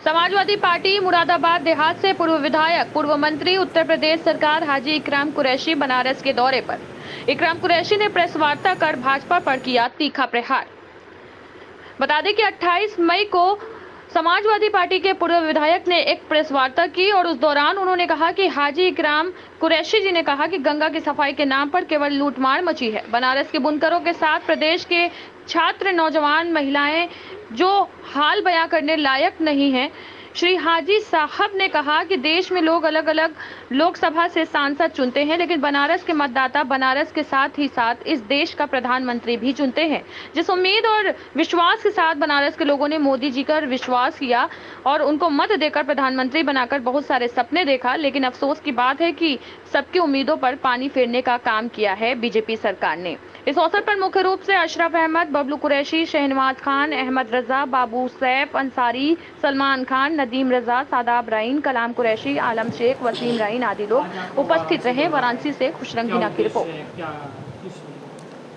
Samajwadi party Moradabad देहात से पूर्व विधायक, पूर्व मंत्री, उत्तर प्रदेश सरकार हाजी इकराम कुरैशी बनारस के दौरे पर। इकराम कुरैशी ने प्रेस वार्ता कर भाजपा पर किया तीखा प्रहार। बता दें कि 28 मई को समाजवादी पार्टी के पूर्व विधायक ने एक प्रेस वार्ता की और उस दौरान उन्होंने कहा कि हाजी इकराम कुरैशी जी ने कहा कि गंगा की सफाई के नाम पर केवल लूटमार मची है। बनारस के बुनकरों के साथ प्रदेश के छात्र, नौजवान, महिलाएं जो हाल बयां करने लायक नहीं है। श्री हाजी साहब ने कहा कि देश में लोग अलग अलग लोकसभा से सांसद चुनते हैं, लेकिन बनारस के मतदाता बनारस के साथ ही साथ इस देश का प्रधानमंत्री भी चुनते हैं। जिस उम्मीद और विश्वास के साथ बनारस के लोगों ने मोदी जी पर विश्वास किया और उनको मत देकर प्रधानमंत्री बनाकर बहुत सारे सपने देखा, लेकिन अफसोस की बात है कि सबकी उम्मीदों पर पानी फेरने का काम किया है बीजेपी सरकार ने। इस अवसर पर मुख्य रूप से अशरफ अहमद, बबलू कुरैशी, शहनवाज खान, अहमद रजा, बाबू सैफ अंसारी, सलमान खान, नदीम रजा, सादाब राइन, कलाम कुरैशी, आलम शेख, वसीम राइन आदि लोग उपस्थित रहे। वाराणसी से खुशरंगीना की रिपोर्ट।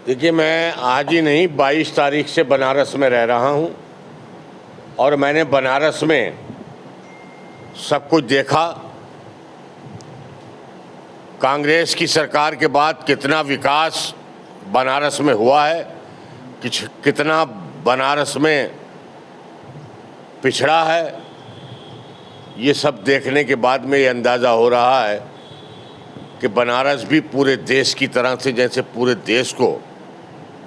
देखिए, मैं आज ही नहीं 22 तारीख से बनारस में रह रहा हूं और मैंने बनारस में सब कुछ देखा। कांग्रेस की सरकार के बाद कितना विकास बनारस में हुआ है, कितना बनारस में पिछड़ा है, ये सब देखने के बाद में ये अंदाज़ा हो रहा है कि बनारस भी पूरे देश की तरह से, जैसे पूरे देश को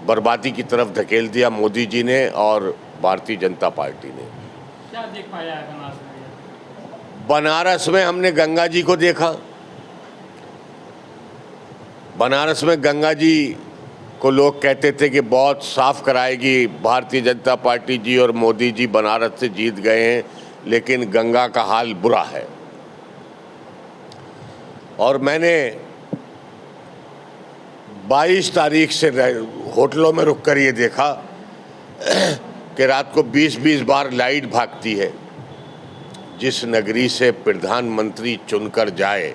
बर्बादी की तरफ धकेल दिया मोदी जी ने और भारतीय जनता पार्टी ने। क्या देख पाया है बनारस में? बनारस में हमने गंगा जी को देखा। बनारस में गंगा जी को लोग कहते थे कि बहुत साफ कराएगी भारतीय जनता पार्टी जी और मोदी जी बनारस से जीत गए हैं, लेकिन गंगा का हाल बुरा है। और मैंने 22 तारीख से होटलों में रुककर ये देखा कि रात को 20-20 बार लाइट भागती है। जिस नगरी से प्रधानमंत्री चुनकर जाए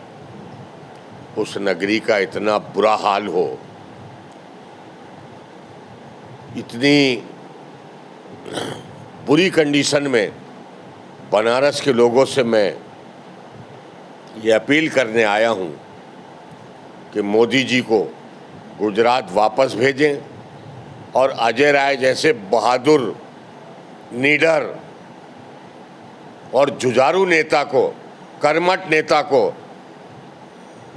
उस नगरी का इतना बुरा हाल हो, इतनी बुरी कंडीशन में बनारस के लोगों से मैं ये अपील करने आया हूँ कि मोदी जी को गुजरात वापस भेजें और अजय राय जैसे बहादुर, नीडर और जुझारू नेता को, कर्मठ नेता को,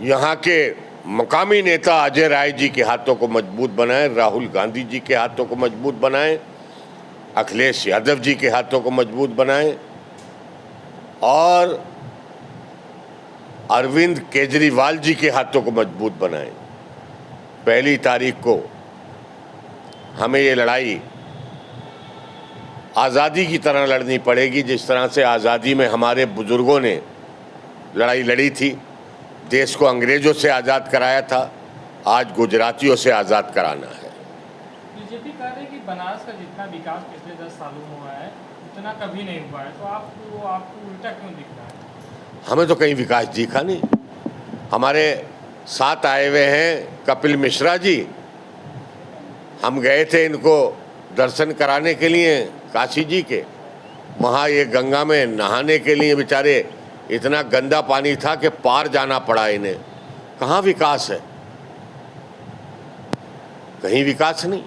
यहाँ के मकामी नेता अजय राय जी के हाथों को मजबूत बनाएं, राहुल गांधी जी के हाथों को मजबूत बनाएं, अखिलेश यादव जी के हाथों को मजबूत बनाएं और अरविंद केजरीवाल जी के हाथों को मजबूत बनाएं। 1 तारीख को हमें ये लड़ाई आज़ादी की तरह लड़नी पड़ेगी, जिस तरह से आज़ादी में हमारे बुजुर्गों ने लड़ाई लड़ी थी, देश को अंग्रेजों से आज़ाद कराया था, आज गुजरातियों से आज़ाद कराना है। बीजेपी कह रही है कि बनारस का जितना विकास पिछले 10 सालों में हुआ है उतना कभी नहीं हुआ है, तो आपको उल्टा क्यों दिख रहा है? हमें तो कहीं विकास दिखा नहीं। हमारे साथ आए हुए हैं कपिल मिश्रा जी, हम गए थे इनको दर्शन कराने के लिए काशी जी के। वहाँ ये गंगा में नहाने के लिए बेचारे इतना गंदा पानी था कि पार जाना पड़ा इन्हें। कहाँ विकास है? कहीं विकास नहीं।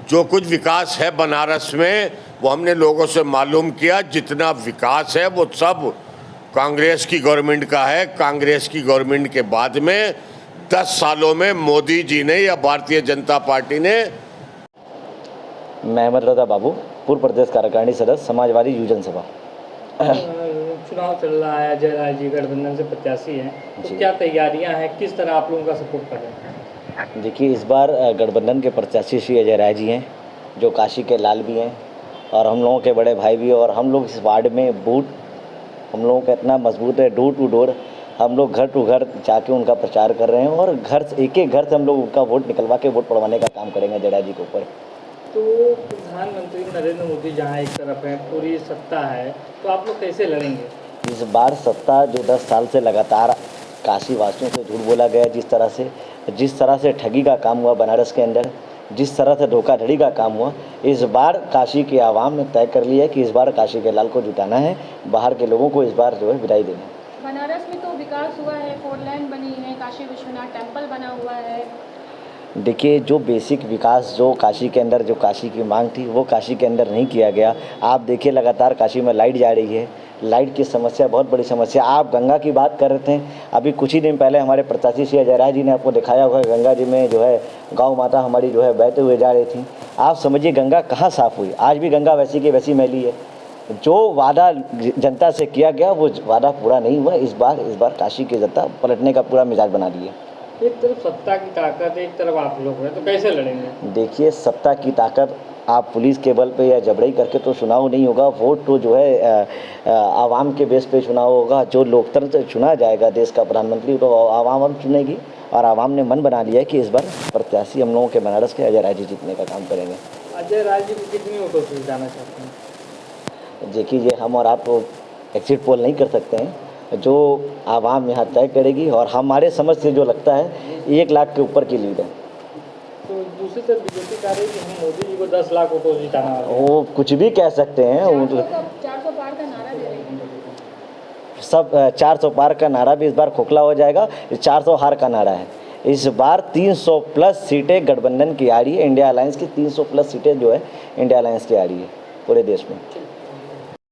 जो कुछ विकास है बनारस में वो हमने लोगों से मालूम किया। जितना विकास है वो सब कांग्रेस की गवर्नमेंट का है। कांग्रेस की गवर्नमेंट के बाद में 10 सालों में मोदी जी ने या भारतीय जनता पार्टी ने। मैं अहमद रजा बाबू, पूर्व प्रदेश कार्यकारिणी सदस्य, समाजवादी युवजन सभा। चुनाव चल रहा है, अजय राय जी गठबंधन से प्रत्याशी हैं, तो क्या तैयारियां हैं, किस तरह आप लोगों का सपोर्ट कर रहे हैं? देखिए, इस बार गठबंधन के प्रत्याशी श्री अजय राय जी हैं, जो काशी के लाल भी हैं और हम लोगों के बड़े भाई भी। और हम लोग इस वार्ड में बूथ हम लोगों का इतना मजबूत है, डोर टू डोर हम लोग घर टू घर जाके उनका प्रचार कर रहे हैं और घर से एक घर से हम लोग उनका वोट निकलवा के वोट पड़वाने का काम करेंगे अजय राय जी के ऊपर। तो प्रधानमंत्री नरेंद्र मोदी जहाँ एक तरफ है, पूरी सत्ता है, तो आप लोग कैसे लड़ेंगे? इस बार सत्ता जो 10 साल से लगातार काशी वासियों से झूठ बोला गया, जिस तरह से ठगी का काम हुआ बनारस के अंदर, जिस तरह से धोखाधड़ी का काम हुआ, इस बार काशी के आवाम ने तय कर लिया है कि इस बार काशी के लाल को जिताना है, बाहर के लोगों को इस बार जो है विदाई देना है। बनारस में तो विकास हुआ है, 4 लेन बनी है, काशी विश्वनाथ टेम्पल बना हुआ है। देखिए, जो बेसिक विकास जो काशी के अंदर, जो काशी की मांग थी, वो काशी के अंदर नहीं किया गया। आप देखिए, लगातार काशी में लाइट जा रही है, लाइट की समस्या बहुत बड़ी समस्या। आप गंगा की बात कर रहे थे, अभी कुछ ही दिन पहले हमारे प्रत्याशी श्री अजय राय जी ने आपको दिखाया होगा, गंगा जी में जो है गौ माता हमारी जो है बहते हुए जा रही थी। आप समझिए गंगा कहाँ साफ़ हुई, आज भी गंगा वैसी की वैसी मैली है। जो वादा जनता से किया गया वो वादा पूरा नहीं हुआ। इस बार काशी की जनता पलटने का पूरा मिजाज बना ली है। एक तरफ सत्ता की ताकत, एक तरफ आप लोग हैं, तो कैसे लड़ेंगे? देखिए, सत्ता की ताकत आप पुलिस के बल पे या जबरई करके तो चुनाव नहीं होगा। वोट तो जो है आवाम के बेस पे चुनाव होगा। जो लोकतंत्र चुना जाएगा देश का प्रधानमंत्री, तो आवाम चुनेगी, और आवाम ने मन बना लिया है कि इस बार प्रत्याशी हम लोगों के बनारस के अजय राय जी जीतने का काम करेंगे। अजय राय जी को कितनी वोटों से जिताना चाहते हैं? देखिए, ये हम और आप तो एग्जिट पोल नहीं कर सकते हैं, जो आवाम यहाँ तय करेगी, और हमारे समझ से जो लगता है 1 लाख के ऊपर की लीड है। तो दूसरी तरफ बीजेपी कह रही है कि हम मोदी जी को 10 लाख वोटों से जिताना है। वो कुछ भी कह सकते हैं, 400 पार का नारा दे रही है। सब 400 पार का नारा भी इस बार खोखला हो जाएगा। 400 हार का नारा है। इस बार 300 प्लस सीटें गठबंधन की आ रही है, इंडिया अलायंस की 300 प्लस सीटें जो है इंडिया अलायंस की आ रही है पूरे देश में।